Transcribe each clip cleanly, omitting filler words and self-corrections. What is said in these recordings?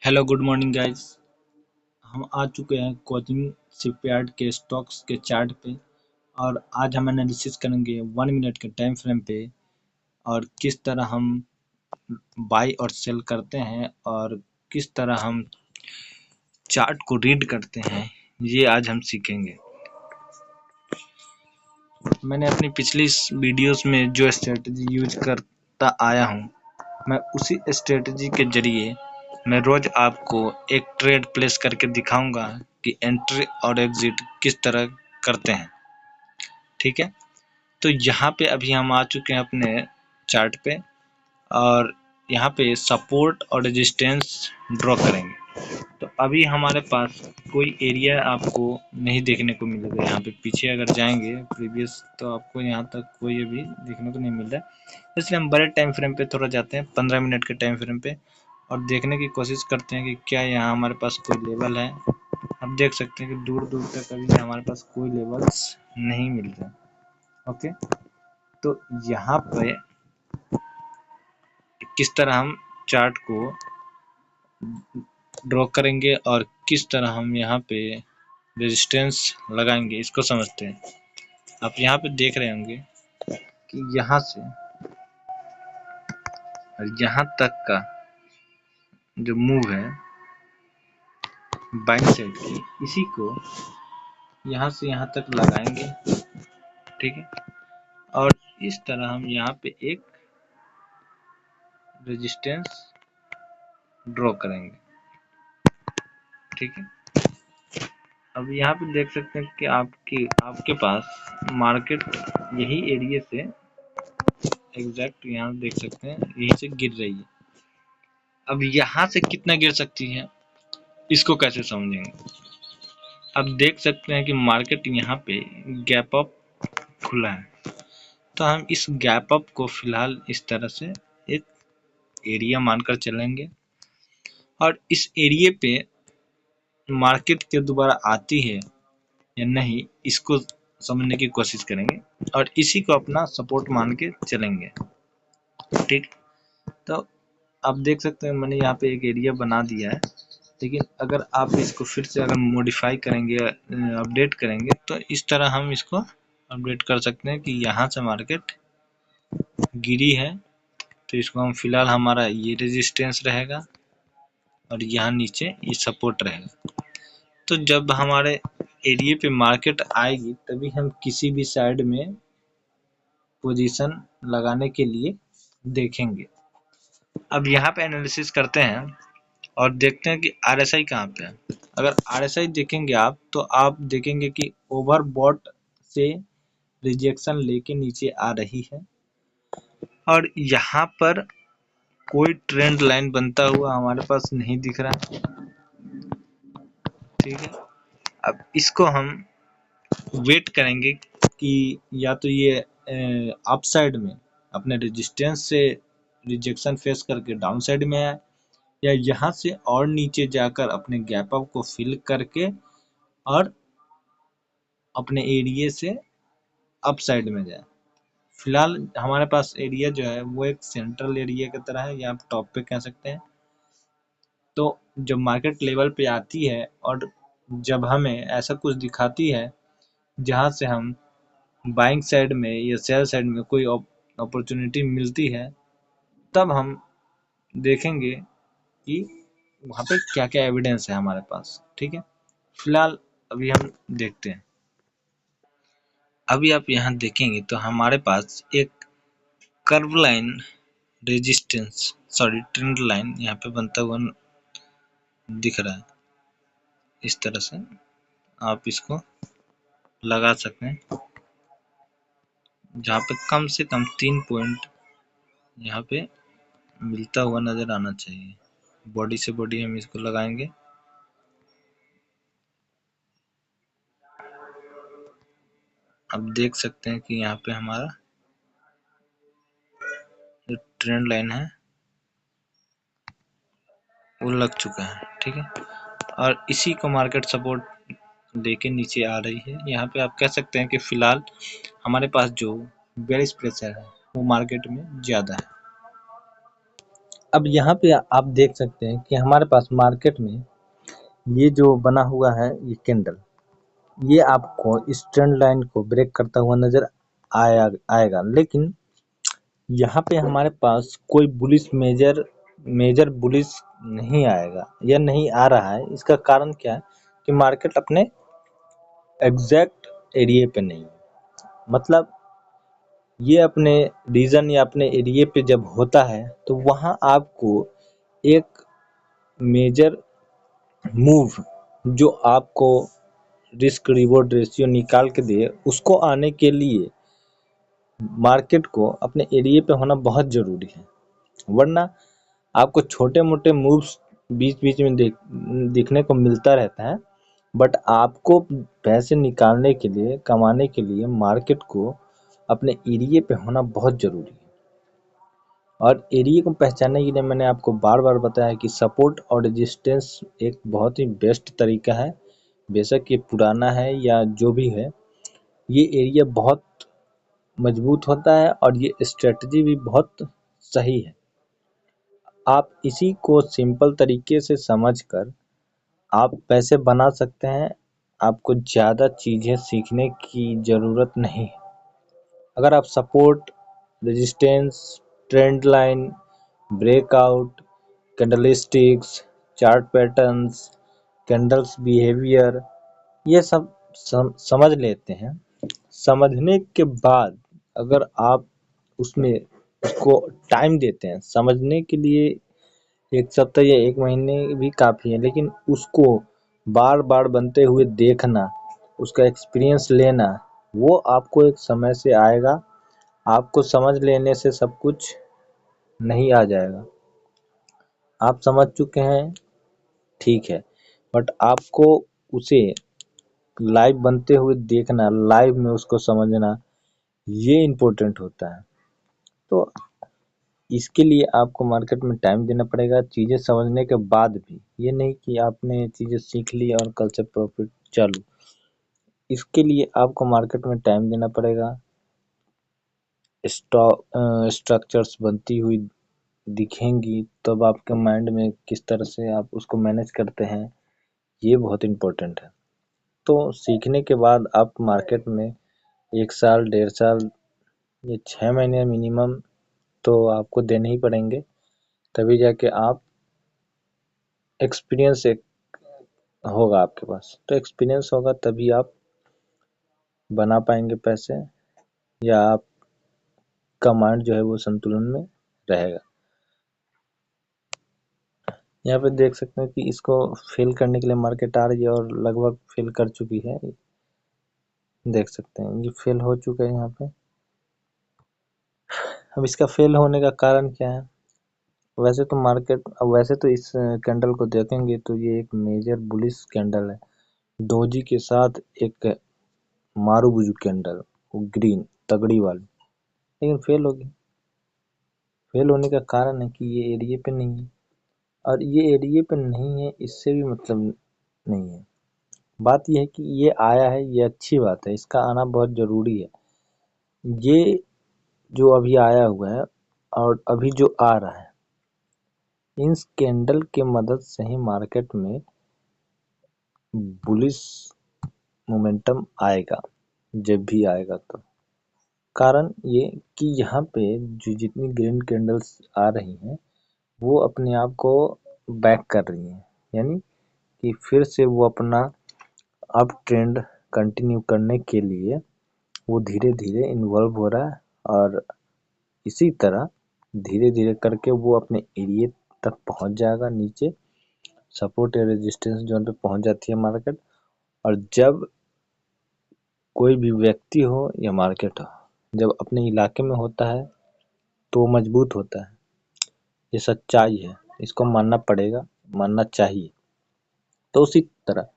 Hello good morning guys. हम आ चुके हैं कोचिंग शिपयार्ड के स्टॉक्स के चार्ट पे। और आज हम एनालिसिस करेंगे 1 मिनट के टाइम फ्रेम पे और किस तरह हम बाई और सेल करते हैं और किस तरह हम चार्ट को रीड करते हैं, ये आज हम सीखेंगे। मैंने अपनी पिछली वीडियोस में जो स्ट्रेटजी यूज करता आया हूँ, मैं उसी स्ट्रेटजी के जरिए मैं रोज आपको एक ट्रेड प्लेस करके दिखाऊंगा कि एंट्री और एग्जिट किस तरह करते हैं। ठीक है, तो यहाँ पे अभी हम आ चुके हैं अपने चार्ट पे और यहाँ पे सपोर्ट और रेजिस्टेंस ड्रॉ करेंगे। तो अभी हमारे पास कोई एरिया आपको नहीं देखने को मिलेगा। यहाँ पे पीछे अगर जाएंगे प्रीवियस, तो आपको यहाँ तक कोई अभी देखने को नहीं मिल रहा है। इसलिए हम बड़े टाइम फ्रेम पे थोड़ा जाते हैं, 15 मिनट के टाइम फ्रेम पे, और देखने की कोशिश करते हैं कि क्या यहाँ हमारे पास कोई लेवल है। आप देख सकते हैं कि दूर दूर तक अभी हमारे पास कोई लेवल्स नहीं मिल रहे। ओके, तो यहाँ पे किस तरह हम चार्ट को ड्रॉ करेंगे और किस तरह हम यहाँ पे रेजिस्टेंस लगाएंगे, इसको समझते हैं। आप यहाँ पे देख रहे होंगे कि यहाँ से और यहाँ तक का जो मूव है बाइंग साइड की, इसी को यहाँ से यहाँ तक लगाएंगे। ठीक है, और इस तरह हम यहाँ पे एक रेजिस्टेंस ड्रॉ करेंगे। ठीक है, अब यहाँ पे देख सकते हैं कि आपके पास मार्केट यही एरिया से एग्जैक्ट यहाँ देख सकते हैं यहीं से गिर रही है। अब यहाँ से कितना गिर सकती है, इसको कैसे समझेंगे। अब देख सकते हैं कि मार्केट यहाँ पे गैप अप खुला है, तो हम इस गैप अप को फिलहाल इस तरह से एक एरिया मानकर चलेंगे और इस एरिया पे मार्केट के दोबारा आती है या नहीं, इसको समझने की कोशिश करेंगे और इसी को अपना सपोर्ट मान के चलेंगे। ठीक, तो आप देख सकते हैं मैंने यहाँ पे एक एरिया बना दिया है, लेकिन अगर आप इसको फिर से अगर मॉडिफाई करेंगे, अपडेट करेंगे, तो इस तरह हम इसको अपडेट कर सकते हैं कि यहाँ से मार्केट गिरी है, तो इसको हम फिलहाल हमारा ये रेजिस्टेंस रहेगा और यहाँ नीचे ये सपोर्ट रहेगा। तो जब हमारे एरिया पे मार्केट आएगी तभी हम किसी भी साइड में पोजीशन लगाने के लिए देखेंगे। अब यहाँ पे एनालिसिस करते हैं और देखते हैं कि RSI कहाँ पे है। अगर RSI देखेंगे आप, तो आप देखेंगे कि ओवरबॉट से रिजेक्शन लेके नीचे आ रही है और यहाँ पर कोई ट्रेंड लाइन बनता हुआ हमारे पास नहीं दिख रहा है। ठीक है, अब इसको हम वेट करेंगे कि या तो ये अपसाइड में अपने रेजिस्टेंस से रिजेक्शन फेस करके डाउन साइड में आए, या यहाँ से और नीचे जाकर अपने गैप अप को फिल करके और अपने एरिया से अप साइड में जाए। फिलहाल हमारे पास एरिया जो है वो एक सेंट्रल एरिया की तरह है, या आप टॉप पे कह सकते हैं। तो जब मार्केट लेवल पे आती है और जब हमें ऐसा कुछ दिखाती है जहाँ से हम बाइंग साइड में या सेल साइड में कोई अपॉर्चुनिटी मिलती है, तब हम देखेंगे कि वहाँ पे क्या क्या एविडेंस है हमारे पास। ठीक है, फिलहाल अभी हम देखते हैं। अभी आप यहाँ देखेंगे तो हमारे पास एक curve line resistance trend line यहाँ पे बनता हुआ दिख रहा है। इस तरह से आप इसको लगा सकते हैं, जहाँ पे कम से कम 3 पॉइंट यहाँ पे मिलता हुआ नजर आना चाहिए। बॉडी से बॉडी हम इसको लगाएंगे। अब देख सकते हैं कि यहाँ पे हमारा जो ट्रेंड लाइन है वो लग चुका है। ठीक है, और इसी को मार्केट सपोर्ट लेके नीचे आ रही है। यहाँ पे आप कह सकते हैं कि फिलहाल हमारे पास जो बेयरिश प्रेशर है वो मार्केट में ज़्यादा है। अब यहाँ पे आप देख सकते हैं कि हमारे पास मार्केट में ये जो बना हुआ है ये कैंडल, ये आपको इस ट्रेंड लाइन को ब्रेक करता हुआ नजर आएगा, लेकिन यहाँ पे हमारे पास कोई बुलिश मेजर बुलिश नहीं आएगा या नहीं आ रहा है। इसका कारण क्या है कि मार्केट अपने एग्जैक्ट एरिया पे नहीं है, मतलब ये अपने रीजन या अपने एरिया पे जब होता है तो वहाँ आपको एक मेजर मूव जो आपको रिस्क रिवॉर्ड रेशियो निकाल के दे, उसको आने के लिए मार्केट को अपने एरिया पे होना बहुत ज़रूरी है। वरना आपको छोटे मोटे मूव्स बीच बीच में दिखने को मिलता रहता है, बट आपको पैसे निकालने के लिए, कमाने के लिए मार्केट को अपने एरिया पे होना बहुत ज़रूरी है। और एरिया को पहचानने के लिए मैंने आपको बार बार बताया कि सपोर्ट और रेजिस्टेंस एक बहुत ही बेस्ट तरीका है। बेशक ये पुराना है या जो भी है, ये एरिया बहुत मजबूत होता है और ये स्ट्रेटजी भी बहुत सही है। आप इसी को सिंपल तरीके से समझकर आप पैसे बना सकते हैं। आपको ज़्यादा चीज़ें सीखने की ज़रूरत नहीं है। अगर आप support, resistance, trend line, breakout, candlesticks, chart patterns, candles behaviour, ये सब समझ लेते हैं, समझने के बाद अगर आप उसमें उसको टाइम देते हैं समझने के लिए, 1 सप्ताह या 1 महीने भी काफ़ी है, लेकिन उसको बार बार बनते हुए देखना, उसका एक्सपीरियंस लेना, वो आपको एक समय से आएगा। आपको समझ लेने से सब कुछ नहीं आ जाएगा। आप समझ चुके हैं, ठीक है, बट आपको उसे लाइव बनते हुए देखना, लाइव में उसको समझना, ये इम्पोर्टेंट होता है। तो इसके लिए आपको मार्केट में टाइम देना पड़ेगा, चीज़ें समझने के बाद भी। ये नहीं कि आपने चीज़ें सीख ली और कल से प्रॉफिट चालू। इसके लिए आपको मार्केट में टाइम देना पड़ेगा, स्ट्रक्चर्स बनती हुई दिखेंगी, तब आपके माइंड में किस तरह से आप उसको मैनेज करते हैं, ये बहुत इम्पोर्टेंट है। तो सीखने के बाद आप मार्केट में 1 साल, 1.5 साल, ये 6 महीने मिनिमम तो आपको देने ही पड़ेंगे, तभी जाके आप एक्सपीरियंस एक होगा आपके पास। तो एक्सपीरियंस होगा तभी आप बना पाएंगे पैसे, या आपका माइंड जो है वो संतुलन में रहेगा। यहाँ पे देख सकते हैं कि इसको फेल करने के लिए मार्केट आ रही है और लगभग फेल कर चुकी है। देख सकते हैं ये फेल हो चुका है यहाँ पे। अब इसका फेल होने का कारण क्या है? वैसे तो इस कैंडल को देखेंगे तो ये एक मेजर बुलिश कैंडल है, डोजी के साथ एक मारूबुजू कैंडल, वो ग्रीन तगड़ी वाली, लेकिन फेल होगी। फेल होने का कारण है कि ये एरिया पे नहीं है, और ये एरिया पे नहीं है इससे भी मतलब नहीं है। बात यह है कि ये आया है, ये अच्छी बात है, इसका आना बहुत ज़रूरी है। ये जो अभी आया हुआ है और अभी जो आ रहा है, इन कैंडल के मदद से ही मार्केट में बुलिश मोमेंटम आएगा, जब भी आएगा। तो कारण ये कि यहाँ पे जो जितनी ग्रीन कैंडल्स आ रही हैं वो अपने आप को बैक कर रही हैं, यानी कि फिर से वो अपना अप ट्रेंड कंटिन्यू करने के लिए वो धीरे धीरे इन्वॉल्व हो रहा है, और इसी तरह धीरे धीरे करके वो अपने एरिया तक पहुंच जाएगा। नीचे सपोर्ट या रेजिस्टेंस जोन पे पहुंच जाती है मार्केट, और जब कोई भी व्यक्ति हो या मार्केट हो, जब अपने इलाके में होता है तो मजबूत होता है। ये सच्चाई है, इसको मानना पड़ेगा, मानना चाहिए। तो उसी तरह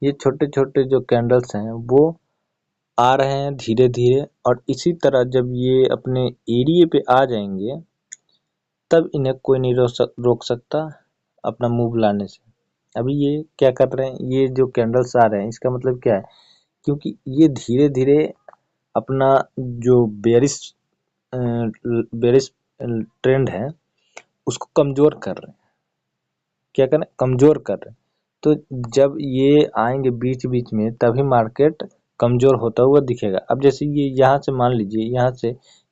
ये छोटे छोटे जो कैंडल्स हैं वो आ रहे हैं धीरे धीरे, और इसी तरह जब ये अपने एरिया पे आ जाएंगे तब इन्हें कोई नहीं रोक सकता अपना मूव लाने से। अभी ये क्या कर रहे हैं, ये जो कैंडल्स आ रहे हैं इसका मतलब क्या है, क्योंकि ये धीरे धीरे अपना जो बेरिश ट्रेंड है उसको कमज़ोर कर रहे हैं। क्या कर रहे हैं? कमज़ोर कर रहे हैं। तो जब ये आएंगे बीच बीच में तभी मार्केट कमज़ोर होता हुआ दिखेगा। अब जैसे ये यहाँ से मान लीजिए यहाँ से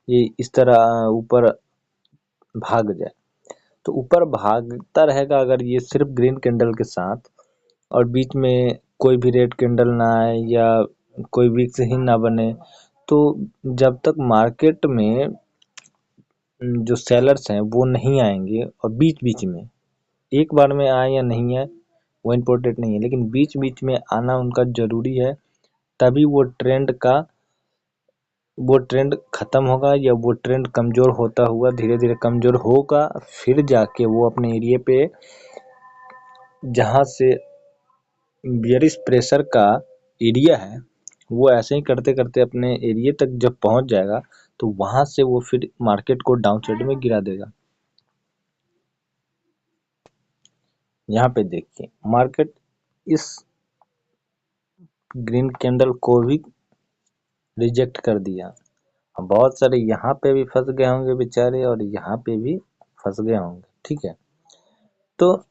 ये इस तरह ऊपर भाग जाए, तो ऊपर भागता रहेगा अगर ये सिर्फ ग्रीन कैंडल के साथ, और बीच में कोई भी रेड कैंडल ना आए या कोई वीक ही ना बने, तो जब तक मार्केट में जो सेलर्स हैं वो नहीं आएंगे, और बीच बीच में एक बार में आए या नहीं आए वो इम्पोर्टेंट नहीं है, लेकिन बीच बीच में आना उनका ज़रूरी है, तभी वो ट्रेंड ख़त्म होगा या वो ट्रेंड कमज़ोर होता हुआ धीरे धीरे कमज़ोर होगा, फिर जाके वो अपने एरिया पे जहाँ से बियरिश प्रेशर का एरिया है वो ऐसे ही करते करते अपने एरिया तक जब पहुँच जाएगा तो वहाँ से वो फिर मार्केट को डाउन साइड में गिरा देगा। यहाँ पे देखिए मार्केट इस ग्रीन कैंडल को भी रिजेक्ट कर दिया। बहुत सारे यहाँ पे भी फंस गए होंगे बेचारे, और यहाँ पे भी फंस गए होंगे। ठीक है, तो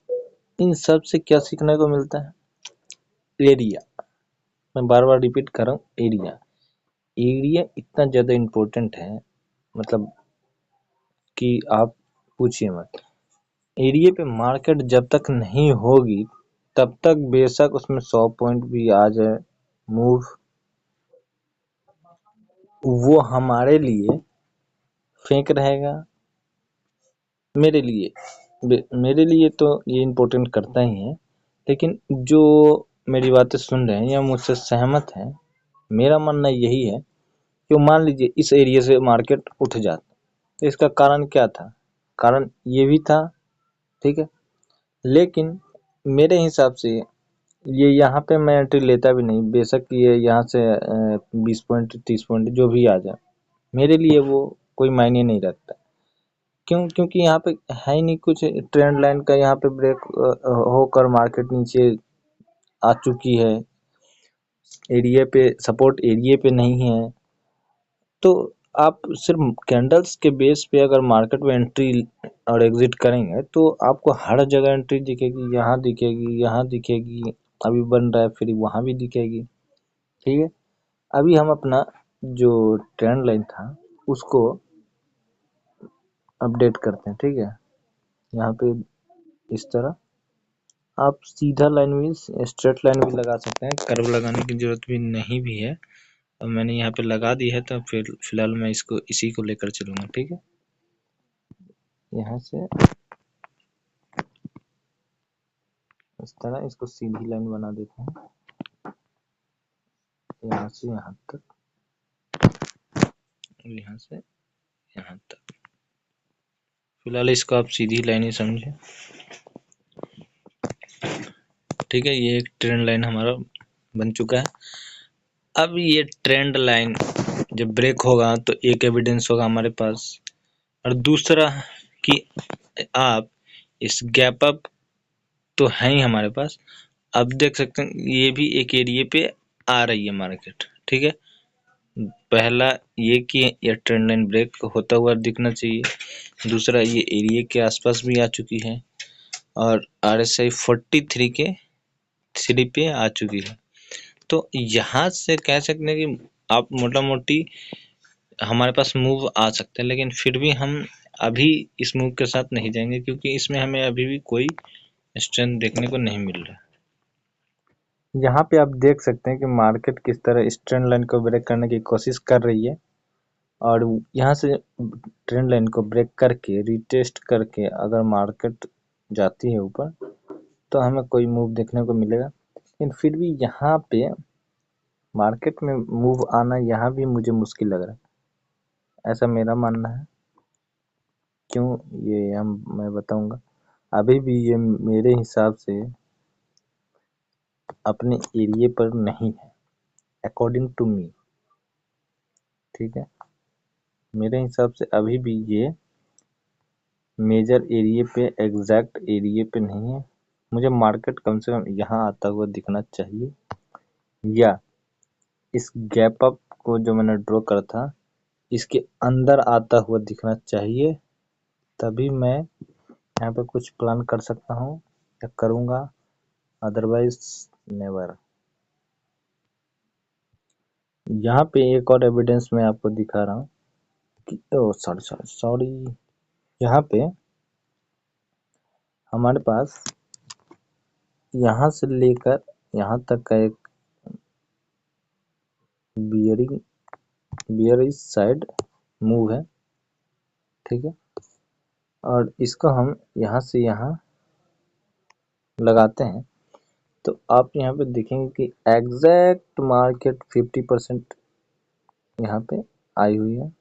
इन सब से क्या सीखने को मिलता है? एरिया, मैं बार बार रिपीट कर रहा हूँ, एरिया इतना ज़्यादा इम्पोर्टेंट है, मतलब कि आप पूछिए मत। एरिया पे मार्केट जब तक नहीं होगी तब तक बेशक उसमें 100 पॉइंट भी आ जाए मूव, वो हमारे लिए फेक रहेगा। मेरे लिए तो ये इम्पोर्टेंट करता ही है, लेकिन जो मेरी बातें सुन रहे हैं या मुझसे सहमत हैं, मेरा मानना यही है कि मान लीजिए इस एरिया से मार्केट उठ जाता, तो इसका कारण क्या था? कारण ये भी था, ठीक है, लेकिन मेरे हिसाब से ये यहाँ पे मैं एंट्री लेता भी नहीं, बेशक ये यहाँ से 20 पॉइंट 30 पॉइंट जो भी आ जाए, मेरे लिए वो कोई मायने नहीं रखता। क्योंकि यहाँ पे है ही नहीं कुछ ट्रेंड लाइन का, यहाँ पे ब्रेक होकर मार्केट नीचे आ चुकी है, एरिया पे सपोर्ट एरिया पे नहीं है। तो आप सिर्फ कैंडल्स के बेस पे अगर मार्केट में एंट्री और एग्जिट करेंगे तो आपको हर जगह एंट्री दिखेगी, यहाँ दिखेगी, यहाँ दिखेगी, अभी बन रहा है फिर वहाँ भी दिखेगी। ठीक है, अभी हम अपना जो ट्रेंड लाइन था उसको अपडेट करते हैं। ठीक है, यहाँ पे इस तरह आप सीधा लाइन भी, स्ट्रेट लाइन भी लगा सकते हैं, कर्व लगाने की जरूरत भी नहीं भी है। अब मैंने यहाँ पे लगा दी है तो फिर फिलहाल मैं इसको इसी को लेकर चलूंगा। ठीक है, यहाँ से इस तरह इसको सीधी लाइन बना देते हैं, यहाँ से यहाँ तक, यहाँ से यहाँ तक। फिलहाल इसको आप सीधी लाइन ही समझे। ठीक है, ये एक ट्रेंड लाइन हमारा बन चुका है। अब ये ट्रेंड लाइन जब ब्रेक होगा तो एक एविडेंस होगा हमारे पास, और दूसरा कि आप इस गैप अप तो है ही हमारे पास। अब देख सकते हैं ये भी एक एरिया पे आ रही है मार्केट। ठीक है, पहला ये कि ये ट्रेंड लाइन ब्रेक होता हुआ दिखना चाहिए, दूसरा ये एरिया के आसपास भी आ चुकी है, और RSI 43 के 3 पे आ चुकी है। तो यहाँ से कह सकते हैं कि आप मोटा मोटी हमारे पास मूव आ सकते हैं, लेकिन फिर भी हम अभी इस मूव के साथ नहीं जाएंगे क्योंकि इसमें हमें अभी भी कोई स्ट्रेंथ देखने को नहीं मिल रहा। यहाँ पे आप देख सकते हैं कि मार्केट किस तरह इस ट्रेंड लाइन को ब्रेक करने की कोशिश कर रही है, और यहाँ से ट्रेंड लाइन को ब्रेक करके रिटेस्ट करके अगर मार्केट जाती है ऊपर तो हमें कोई मूव देखने को मिलेगा, लेकिन फिर भी यहाँ पे मार्केट में मूव आना यहाँ भी मुझे मुश्किल लग रहा है, ऐसा मेरा मानना है। क्यों, ये मैं बताऊंगा। अभी भी ये मेरे हिसाब से अपने एरिया पर नहीं है, अकॉर्डिंग टू मी। ठीक है, मेरे हिसाब से अभी भी ये मेजर एरिया पे, एग्जैक्ट एरिया पे नहीं है। मुझे मार्केट कम से कम यहाँ आता हुआ दिखना चाहिए, या इस गैप अप को जो मैंने ड्रॉ करा था इसके अंदर आता हुआ दिखना चाहिए, तभी मैं यहाँ पे कुछ प्लान कर सकता हूँ या करूँगा, अदरवाइज नेवर। यहाँ पे एक और एविडेंस मैं आपको दिखा रहा हूँ कि सॉरी यहाँ पे हमारे पास यहाँ से लेकर यहाँ तक का एक बियरिंग साइड मूव है, ठीक है। और इसको हम यहाँ से यहाँ लगाते हैं तो आप यहाँ पे देखेंगे कि एग्जैक्ट मार्केट 50% यहाँ पे आई हुई है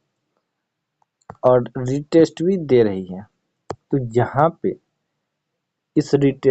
और रिटेस्ट भी दे रही है। तो यहाँ पे इस रिटेस्ट